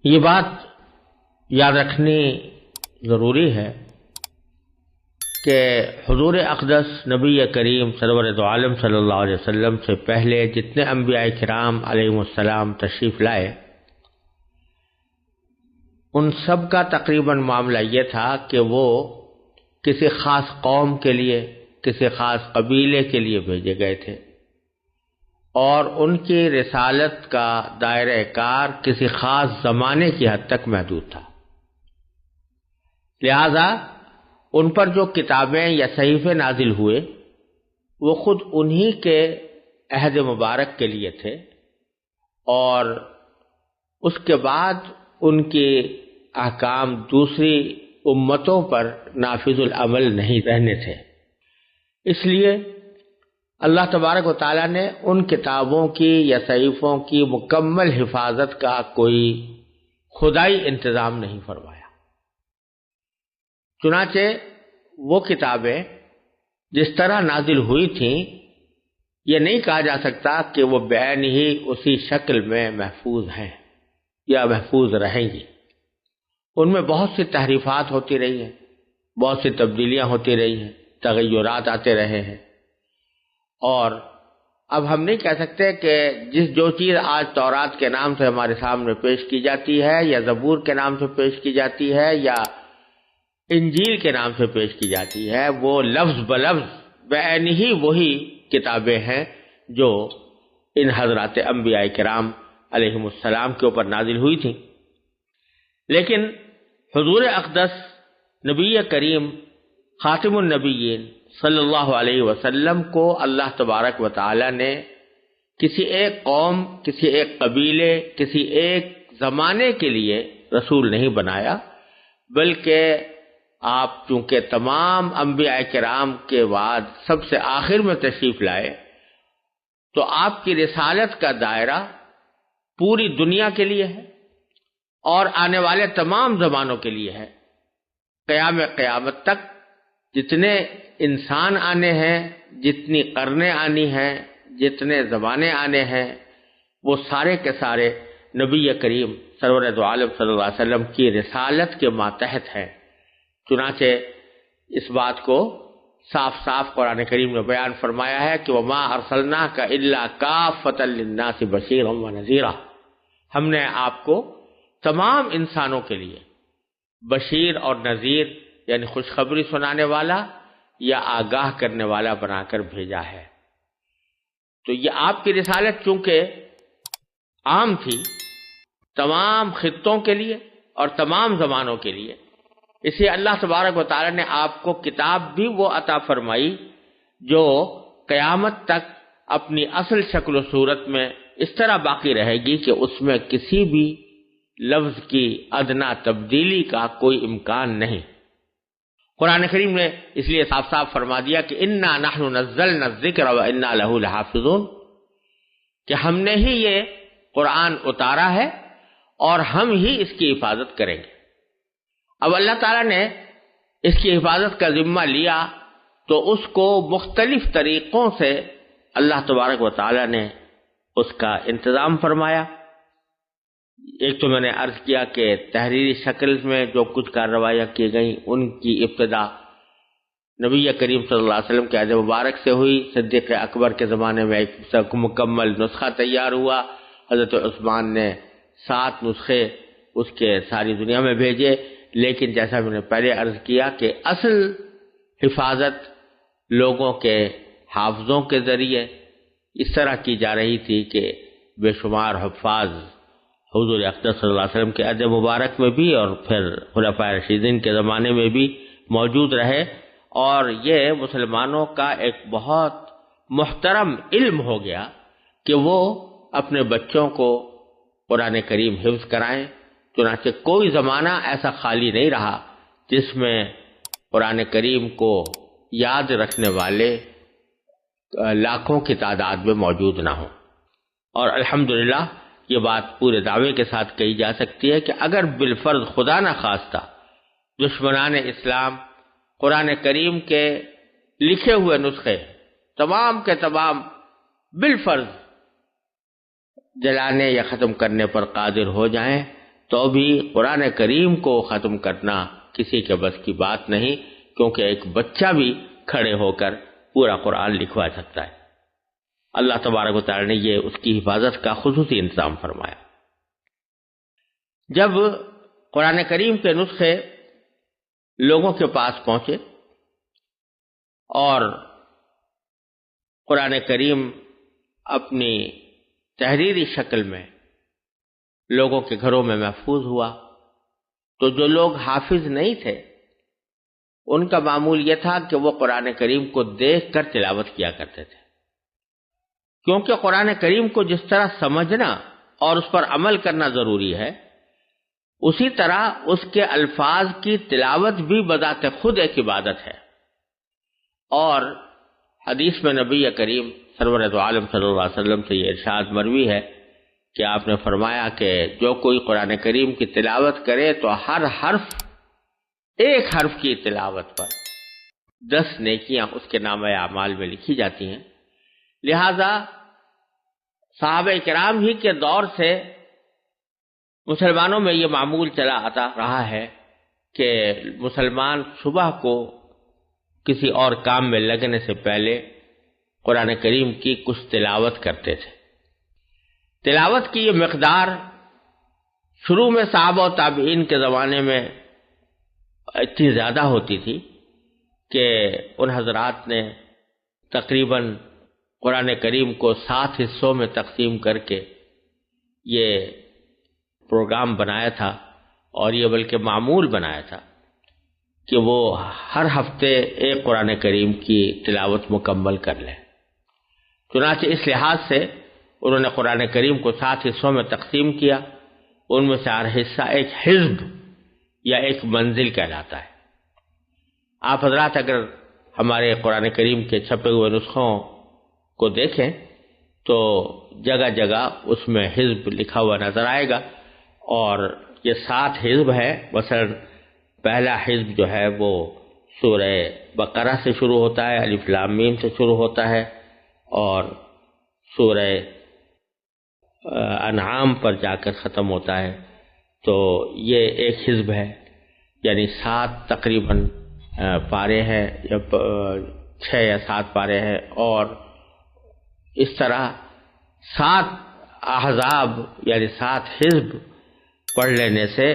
یہ بات یاد رکھنی ضروری ہے کہ حضور اقدس نبی کریم سرور دو عالم صلی اللہ علیہ وسلم سے پہلے جتنے انبیاء کرام علیہم السلام تشریف لائے، ان سب کا تقریباً معاملہ یہ تھا کہ وہ کسی خاص قوم کے لیے، کسی خاص قبیلے کے لیے بھیجے گئے تھے، اور ان کی رسالت کا دائرہ کار کسی خاص زمانے کی حد تک محدود تھا۔ لہذا ان پر جو کتابیں یا صحیفے نازل ہوئے وہ خود انہی کے عہد مبارک کے لیے تھے، اور اس کے بعد ان کے احکام دوسری امتوں پر نافذ العمل نہیں رہنے تھے۔ اس لیے اللہ تبارک و تعالیٰ نے ان کتابوں کی یا صحیفوں کی مکمل حفاظت کا کوئی خدائی انتظام نہیں فرمایا۔ چنانچہ وہ کتابیں جس طرح نازل ہوئی تھیں، یہ نہیں کہا جا سکتا کہ وہ بعین ہی اسی شکل میں محفوظ ہیں یا محفوظ رہیں گی۔ ان میں بہت سی تحریفات ہوتی رہی ہیں، بہت سی تبدیلیاں ہوتی رہی ہیں، تغیرات آتے رہے ہیں، اور اب ہم نہیں کہہ سکتے کہ جو چیز آج تورات کے نام سے ہمارے سامنے پیش کی جاتی ہے، یا زبور کے نام سے پیش کی جاتی ہے، یا انجیل کے نام سے پیش کی جاتی ہے، وہ لفظ بلفظ بعین ہی وہی کتابیں ہیں جو ان حضرات انبیاء کرام علیہم السلام کے اوپر نازل ہوئی تھیں۔ لیکن حضور اقدس نبی کریم خاتم النبیین صلی اللہ علیہ وسلم کو اللہ تبارک و تعالی نے کسی ایک قوم، کسی ایک قبیلے، کسی ایک زمانے کے لیے رسول نہیں بنایا، بلکہ آپ چونکہ تمام انبیاء کرام کے بعد سب سے آخر میں تشریف لائے، تو آپ کی رسالت کا دائرہ پوری دنیا کے لیے ہے اور آنے والے تمام زمانوں کے لیے ہے۔ قیامت تک جتنے انسان آنے ہیں، جتنی قرنیں آنی ہیں، جتنے زمانے آنے ہیں، وہ سارے کے سارے نبی کریم سرور دو عالم صلی اللہ علیہ وسلم کی رسالت کے ماتحت ہیں۔ چنانچہ اس بات کو صاف صاف قرآن کریم نے بیان فرمایا ہے کہ وَمَا أَرْسَلْنَاكَ إِلَّا كَافَّةً لِلنَّاسِ بَشِيرًا وَنَذِيرًا، ہم نے آپ کو تمام انسانوں کے لیے بشیر اور نذیر یعنی خوشخبری سنانے والا یا آگاہ کرنے والا بنا کر بھیجا ہے۔ تو یہ آپ کی رسالت چونکہ عام تھی تمام خطوں کے لیے اور تمام زمانوں کے لیے، اس لیے اللہ تبارک و تعالی نے آپ کو کتاب بھی وہ عطا فرمائی جو قیامت تک اپنی اصل شکل و صورت میں اس طرح باقی رہے گی کہ اس میں کسی بھی لفظ کی ادنا تبدیلی کا کوئی امکان نہیں۔ قرآن کریم نے اس لیے صاف صاف فرما دیا کہ انا نحن نزلنا الذکر وانا لہ لحافظون، کہ ہم نے ہی یہ قرآن اتارا ہے اور ہم ہی اس کی حفاظت کریں گے۔ اب اللہ تعالیٰ نے اس کی حفاظت کا ذمہ لیا تو اس کو مختلف طریقوں سے اللہ تبارک و تعالیٰ نے اس کا انتظام فرمایا۔ ایک تو میں نے عرض کیا کہ تحریری شکل میں جو کچھ کارروائیاں کی گئیں ان کی ابتدا نبی کریم صلی اللہ علیہ وسلم کے عہد مبارک سے ہوئی۔ صدیق اکبر کے زمانے میں ایک مکمل نسخہ تیار ہوا، حضرت عثمان نے 7 نسخے اس کے ساری دنیا میں بھیجے، لیکن جیسا میں نے پہلے عرض کیا کہ اصل حفاظت لوگوں کے حافظوں کے ذریعے اس طرح کی جا رہی تھی کہ بے شمار حفاظ حضور اقدس صلی اللہ علیہ وسلم کے عہد مبارک میں بھی اور پھر خلفائے راشدین کے زمانے میں بھی موجود رہے، اور یہ مسلمانوں کا ایک بہت محترم علم ہو گیا کہ وہ اپنے بچوں کو قرآن کریم حفظ کرائیں۔ چنانچہ کوئی زمانہ ایسا خالی نہیں رہا جس میں قرآن کریم کو یاد رکھنے والے لاکھوں کی تعداد میں موجود نہ ہوں۔ اور الحمدللہ یہ بات پورے دعوے کے ساتھ کہی جا سکتی ہے کہ اگر بالفرض خدا نہ خواستہ دشمنان اسلام قرآن کریم کے لکھے ہوئے نسخے تمام کے تمام بالفرض جلانے یا ختم کرنے پر قادر ہو جائیں تو بھی قرآن کریم کو ختم کرنا کسی کے بس کی بات نہیں، کیونکہ ایک بچہ بھی کھڑے ہو کر پورا قرآن لکھوا سکتا ہے۔ اللہ تبارک و تعالی نے یہ اس کی حفاظت کا خصوصی انتظام فرمایا۔ جب قرآن کریم کے نسخے لوگوں کے پاس پہنچے اور قرآن کریم اپنی تحریری شکل میں لوگوں کے گھروں میں محفوظ ہوا، تو جو لوگ حافظ نہیں تھے ان کا معمول یہ تھا کہ وہ قرآن کریم کو دیکھ کر تلاوت کیا کرتے تھے، کیونکہ قرآن کریم کو جس طرح سمجھنا اور اس پر عمل کرنا ضروری ہے، اسی طرح اس کے الفاظ کی تلاوت بھی بذات خود ایک عبادت ہے۔ اور حدیث میں نبی کریم سرور دو عالم صلی اللہ علیہ وسلم سے یہ ارشاد مروی ہے کہ آپ نے فرمایا کہ جو کوئی قرآن کریم کی تلاوت کرے تو ہر حرف، ایک حرف کی تلاوت پر 10 نیکیاں اس کے نامہ اعمال میں لکھی جاتی ہیں۔ لہذا صحابہ کرام ہی کے دور سے مسلمانوں میں یہ معمول چلا آتا رہا ہے کہ مسلمان صبح کو کسی اور کام میں لگنے سے پہلے قرآن کریم کی کچھ تلاوت کرتے تھے۔ تلاوت کی یہ مقدار شروع میں صحابہ و تابعین کے زمانے میں اتنی زیادہ ہوتی تھی کہ ان حضرات نے تقریباً قرآن کریم کو 7 حصوں میں تقسیم کر کے یہ پروگرام بنایا تھا، اور یہ بلکہ معمول بنایا تھا کہ وہ ہر ہفتے ایک قرآن کریم کی تلاوت مکمل کر لیں۔ چنانچہ اس لحاظ سے انہوں نے قرآن کریم کو 7 حصوں میں تقسیم کیا، ان میں سے ہر حصہ ایک حزب یا ایک منزل کہلاتا ہے۔ آپ حضرات اگر ہمارے قرآن کریم کے چھپے ہوئے نسخوں کو دیکھیں تو جگہ جگہ اس میں حزب لکھا ہوا نظر آئے گا، اور یہ 7 حزب ہے۔ مثلا پہلا حزب جو ہے وہ سورہ بقرہ سے شروع ہوتا ہے، الف لام میم سے شروع ہوتا ہے، اور سورہ انعام پر جا کر ختم ہوتا ہے۔ تو یہ ایک حزب ہے، یعنی 7 تقریباً پارے ہیں، یا 6 یا 7 پارے ہیں، اور اس طرح 7 احزاب یعنی 7 حزب پڑھ لینے سے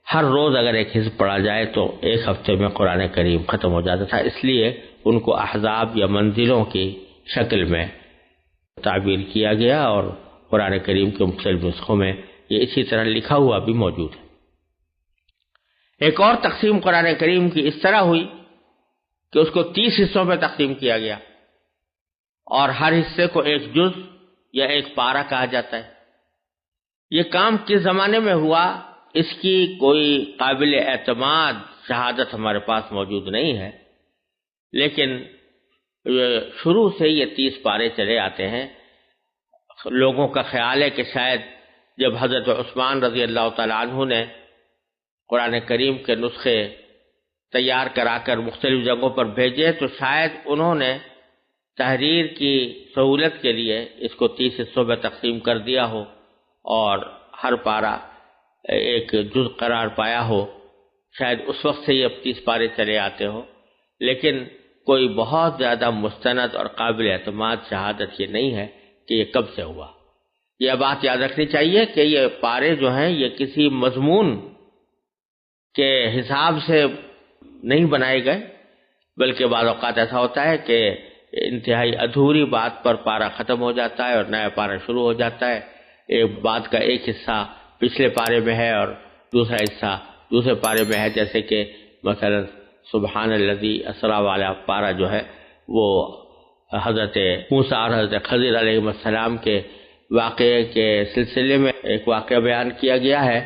ہر روز اگر ایک حزب پڑھا جائے تو ایک ہفتے میں قرآن کریم ختم ہو جاتا تھا، اس لیے ان کو احزاب یا منزلوں کی شکل میں تعبیر کیا گیا، اور قرآن کریم کے مختلف نسخوں میں یہ اسی طرح لکھا ہوا بھی موجود ہے۔ ایک اور تقسیم قرآن کریم کی اس طرح ہوئی کہ اس کو 30 حصوں میں تقسیم کیا گیا، اور ہر حصے کو ایک جز یا ایک پارہ کہا جاتا ہے۔ یہ کام کس زمانے میں ہوا اس کی کوئی قابل اعتماد شہادت ہمارے پاس موجود نہیں ہے، لیکن شروع سے یہ 30 پارے چلے آتے ہیں۔ لوگوں کا خیال ہے کہ شاید جب حضرت عثمان رضی اللہ تعالیٰ عنہ نے قرآن کریم کے نسخے تیار کرا کر مختلف جگہوں پر بھیجے تو شاید انہوں نے تحریر کی سہولت کے لیے اس کو 30 حصوں میں تقسیم کر دیا ہو، اور ہر پارہ ایک جز قرار پایا ہو۔ شاید اس وقت سے یہ اب 30 پارے چلے آتے ہو، لیکن کوئی بہت زیادہ مستند اور قابل اعتماد شہادت یہ نہیں ہے کہ یہ کب سے ہوا۔ یہ بات یاد رکھنی چاہیے کہ یہ پارے جو ہیں یہ کسی مضمون کے حساب سے نہیں بنائے گئے، بلکہ بعض اوقات ایسا ہوتا ہے کہ انتہائی ادھوری بات پر پارہ ختم ہو جاتا ہے اور نیا پارہ شروع ہو جاتا ہے۔ ایک بات کا ایک حصہ پچھلے پارے میں ہے اور دوسرا حصہ دوسرے پارے میں ہے، جیسے کہ مثلا سبحان الذی اسری والا پارہ جو ہے وہ حضرت موسیٰ اور حضرت خضر علیہ السلام کے واقعے کے سلسلے میں ایک واقعہ بیان کیا گیا ہے،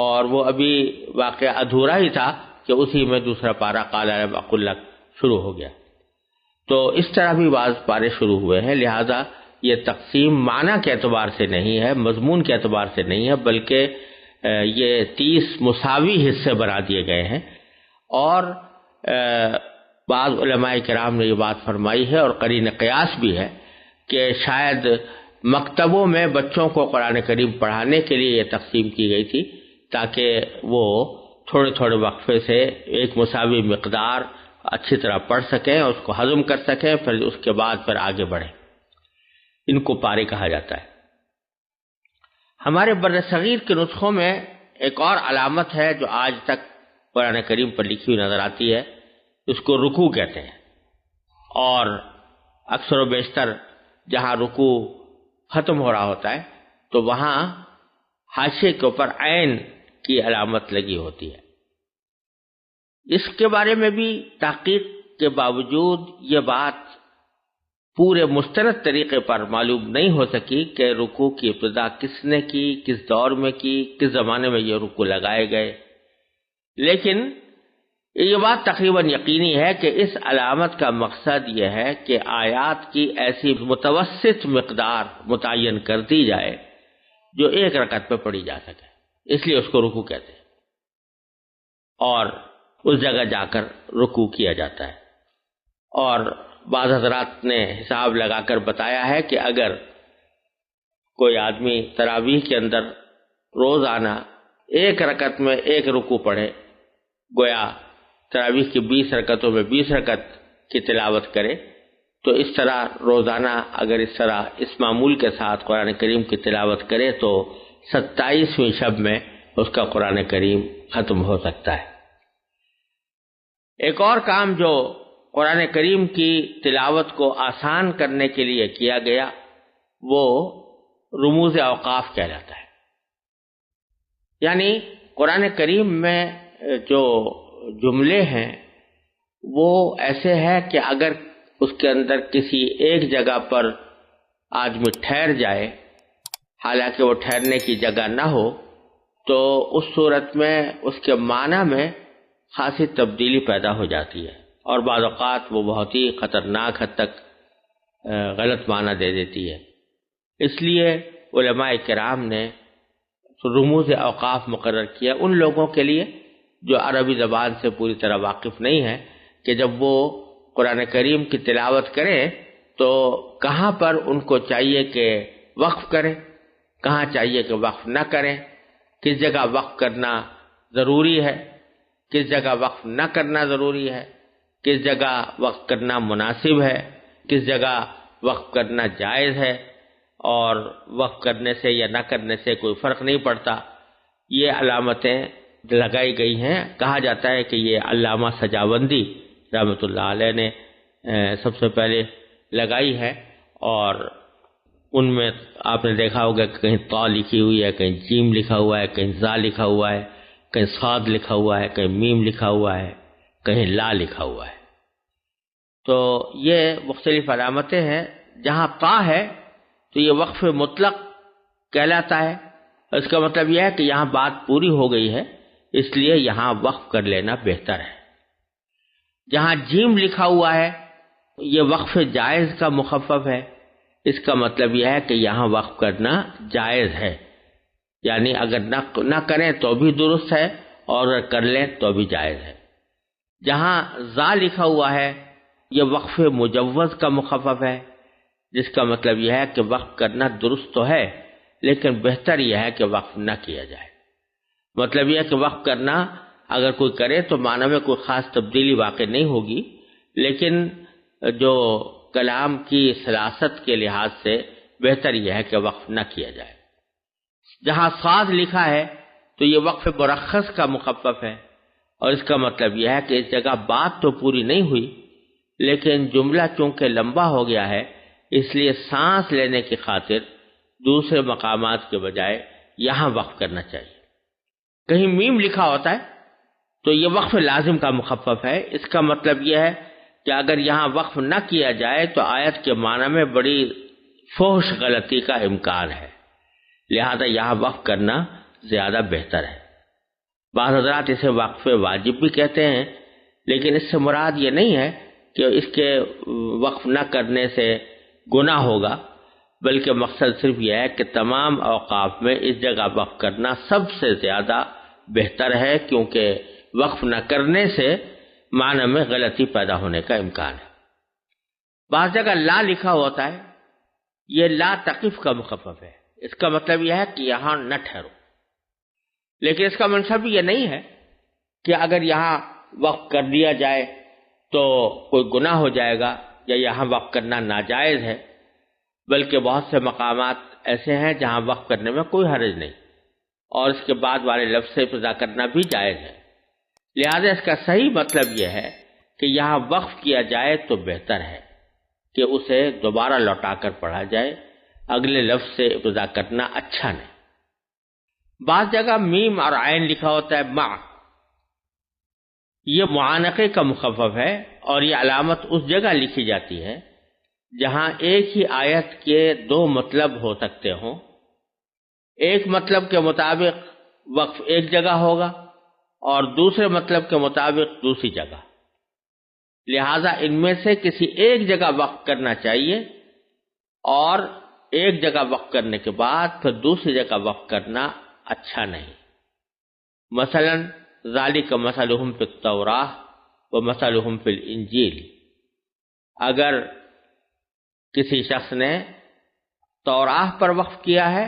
اور وہ ابھی واقعہ ادھورا ہی تھا کہ اسی میں دوسرا پارہ قال لم اقل لک شروع ہو گیا۔ تو اس طرح بھی بعض پارے شروع ہوئے ہیں، لہذا یہ تقسیم معنی کے اعتبار سے نہیں ہے، مضمون کے اعتبار سے نہیں ہے، بلکہ یہ 30 مساوی حصے بنا دیے گئے ہیں۔ اور بعض علماء کرام نے یہ بات فرمائی ہے، اور قرین قیاس بھی ہے، کہ شاید مکتبوں میں بچوں کو قرآن کریم پڑھانے کے لیے یہ تقسیم کی گئی تھی، تاکہ وہ تھوڑے تھوڑے وقفے سے ایک مساوی مقدار اچھی طرح پڑھ سکیں، اس کو ہضم کر سکیں، پھر اس کے بعد پھر آگے بڑھیں۔ ان کو پارے کہا جاتا ہے۔ ہمارے بر صغیر کے نسخوں میں ایک اور علامت ہے جو آج تک قرآن کریم پر لکھی ہوئی نظر آتی ہے، اس کو رکوع کہتے ہیں، اور اکثر و بیشتر جہاں رکوع ختم ہو رہا ہوتا ہے تو وہاں حاشیے کے اوپر عین کی علامت لگی ہوتی ہے۔ اس کے بارے میں بھی تحقیق کے باوجود یہ بات پورے مستند طریقے پر معلوم نہیں ہو سکی کہ رکوع کی ابتدا کس نے کی، کس دور میں کی، کس زمانے میں یہ رکوع لگائے گئے، لیکن یہ بات تقریباً یقینی ہے کہ اس علامت کا مقصد یہ ہے کہ آیات کی ایسی متوسط مقدار متعین کر دی جائے جو ایک رکعت پہ پڑھی جا سکے، اس لیے اس کو رکوع کہتے ہیں، اور اس جگہ جا کر رکوع کیا جاتا ہے۔ اور بعض حضرات نے حساب لگا کر بتایا ہے کہ اگر کوئی آدمی تراویح کے اندر روزانہ ایک رکعت میں ایک رکوع پڑھے، گویا تراویح کی 20 رکعتوں میں 20 رکعت کی تلاوت کرے، تو اس طرح روزانہ اگر اس طرح اس معمول کے ساتھ قرآن کریم کی تلاوت کرے تو 27ویں شب میں اس کا قرآن کریم ختم ہو سکتا ہے۔ ایک اور کام جو قرآن کریم کی تلاوت کو آسان کرنے کے لیے کیا گیا وہ رموز اوقاف کہلاتا ہے۔ یعنی قرآن کریم میں جو جملے ہیں وہ ایسے ہیں کہ اگر اس کے اندر کسی ایک جگہ پر آدمی ٹھہر جائے حالانکہ وہ ٹھہرنے کی جگہ نہ ہو تو اس صورت میں اس کے معنی میں خاصی تبدیلی پیدا ہو جاتی ہے، اور بعض اوقات وہ بہت ہی خطرناک حد تک غلط معنی دے دیتی ہے۔ اس لیے علماء کرام نے رموز اوقاف مقرر کیا ان لوگوں کے لیے جو عربی زبان سے پوری طرح واقف نہیں ہے، کہ جب وہ قرآن کریم کی تلاوت کریں تو کہاں پر ان کو چاہیے کہ وقف کریں، کہاں چاہیے کہ وقف نہ کریں، کس جگہ وقف کرنا ضروری ہے، کس جگہ وقف نہ کرنا ضروری ہے، کس جگہ وقف کرنا مناسب ہے، کس جگہ وقف کرنا جائز ہے، اور وقف کرنے سے یا نہ کرنے سے کوئی فرق نہیں پڑتا۔ یہ علامتیں لگائی گئی ہیں۔ کہا جاتا ہے کہ یہ علامہ سجاوندی رحمۃ اللہ علیہ نے سب سے پہلے لگائی ہے، اور ان میں آپ نے دیکھا ہوگا کہ کہیں طا لکھی ہوئی ہے، کہیں جیم لکھا ہوا ہے، کہیں زا لکھا ہوا ہے، کہیں صاد لکھا ہوا ہے، کہیں میم لکھا ہوا ہے، کہیں لا لکھا ہوا ہے۔ تو یہ مختلف علامتیں ہیں۔ جہاں طا ہے تو یہ وقف مطلق کہلاتا ہے، اس کا مطلب یہ ہے کہ یہاں بات پوری ہو گئی ہے، اس لیے یہاں وقف کر لینا بہتر ہے۔ جہاں جیم لکھا ہوا ہے یہ وقف جائز کا مخفف ہے، اس کا مطلب یہ ہے کہ یہاں وقف کرنا جائز ہے، یعنی اگر نہ کریں تو بھی درست ہے اور اگر کر لیں تو بھی جائز ہے۔ جہاں زا لکھا ہوا ہے یہ وقف مجوز کا مخفف ہے، جس کا مطلب یہ ہے کہ وقف کرنا درست تو ہے لیکن بہتر یہ ہے کہ وقف نہ کیا جائے۔ مطلب یہ ہے کہ وقف کرنا اگر کوئی کرے تو معنی میں کوئی خاص تبدیلی واقع نہیں ہوگی، لیکن جو کلام کی سلاست کے لحاظ سے بہتر یہ ہے کہ وقف نہ کیا جائے۔ جہاں صاد لکھا ہے تو یہ وقف مرخص کا مخفف ہے، اور اس کا مطلب یہ ہے کہ اس جگہ بات تو پوری نہیں ہوئی لیکن جملہ چونکہ لمبا ہو گیا ہے اس لیے سانس لینے کی خاطر دوسرے مقامات کے بجائے یہاں وقف کرنا چاہیے۔ کہیں میم لکھا ہوتا ہے تو یہ وقف لازم کا مخفف ہے، اس کا مطلب یہ ہے کہ اگر یہاں وقف نہ کیا جائے تو آیت کے معنی میں بڑی فحش غلطی کا امکان ہے، لہذا یہاں وقف کرنا زیادہ بہتر ہے۔ بعض حضرات اسے وقف واجب بھی کہتے ہیں، لیکن اس سے مراد یہ نہیں ہے کہ اس کے وقف نہ کرنے سے گناہ ہوگا، بلکہ مقصد صرف یہ ہے کہ تمام اوقاف میں اس جگہ وقف کرنا سب سے زیادہ بہتر ہے، کیونکہ وقف نہ کرنے سے معنی میں غلطی پیدا ہونے کا امکان ہے۔ بعض جگہ لا لکھا ہوتا ہے، یہ لا تقف کا مخفف ہے، اس کا مطلب یہ ہے کہ یہاں نہ ٹھہرو، لیکن اس کا منصب یہ نہیں ہے کہ اگر یہاں وقف کر دیا جائے تو کوئی گناہ ہو جائے گا یا یہاں وقف کرنا ناجائز ہے، بلکہ بہت سے مقامات ایسے ہیں جہاں وقف کرنے میں کوئی حرج نہیں اور اس کے بعد والے لفظ سے ابتدا کرنا بھی جائز ہے۔ لہذا اس کا صحیح مطلب یہ ہے کہ یہاں وقف کیا جائے تو بہتر ہے کہ اسے دوبارہ لوٹا کر پڑھا جائے، اگلے لفظ سے ابتدا کرنا اچھا نہیں۔ بعض جگہ میم اور عین لکھا ہوتا ہے مع، یہ معانقے کا مخفف ہے اور یہ علامت اس جگہ لکھی جاتی ہے جہاں ایک ہی آیت کے دو مطلب ہو سکتے ہوں۔ ایک مطلب کے مطابق وقف ایک جگہ ہوگا اور دوسرے مطلب کے مطابق دوسری جگہ، لہذا ان میں سے کسی ایک جگہ وقف کرنا چاہیے اور ایک جگہ وقف کرنے کے بعد پھر دوسری جگہ وقف کرنا اچھا نہیں۔ مثلا ذالک مثلہم فی التوراۃ و مثلہم فی الانجیل، اگر کسی شخص نے توراۃ پر وقف کیا ہے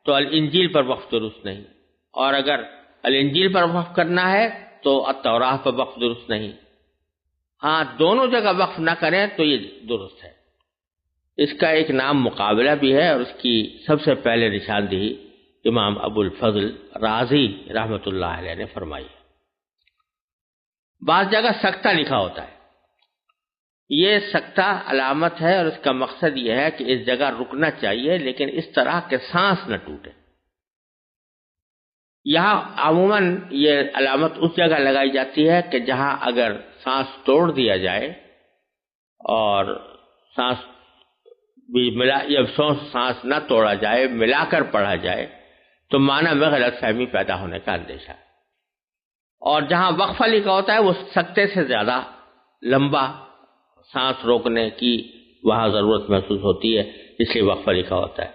تو الانجیل پر وقف درست نہیں، اور اگر الانجیل پر وقف کرنا ہے تو التوراۃ پر وقف درست نہیں۔ ہاں دونوں جگہ وقف نہ کریں تو یہ درست ہے۔ اس کا ایک نام مقابلہ بھی ہے اور اس کی سب سے پہلے نشاندہی امام ابو الفضل رازی رحمۃ اللہ علیہ نے فرمائی۔ بعض جگہ سکتہ لکھا ہوتا ہے، یہ سکتہ علامت ہے اور اس کا مقصد یہ ہے کہ اس جگہ رکنا چاہیے لیکن اس طرح کہ سانس نہ ٹوٹے۔ یہاں عموماً یہ علامت اس جگہ لگائی جاتی ہے کہ جہاں اگر سانس توڑ دیا جائے اور سانس بھی ملا یا سانس نہ توڑا جائے، ملا کر پڑھا جائے تو معنی میں غلط فہمی پیدا ہونے کا اندیشہ ہے۔ اور جہاں وقفہ لکھا ہوتا ہے وہ سکتے سے زیادہ لمبا سانس روکنے کی وہاں ضرورت محسوس ہوتی ہے، اس لیے وقفہ لکھا ہوتا ہے۔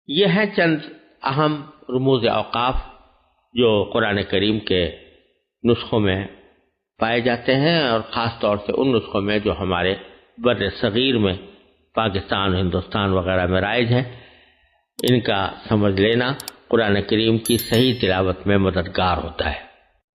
یہ ہیں چند اہم رموز اوقاف جو قرآن کریم کے نسخوں میں پائے جاتے ہیں، اور خاص طور سے ان نسخوں میں جو ہمارے بر صغیر میں پاکستان، ہندوستان وغیرہ میں رائج ہیں۔ ان کا سمجھ لینا قرآن کریم کی صحیح تلاوت میں مددگار ہوتا ہے۔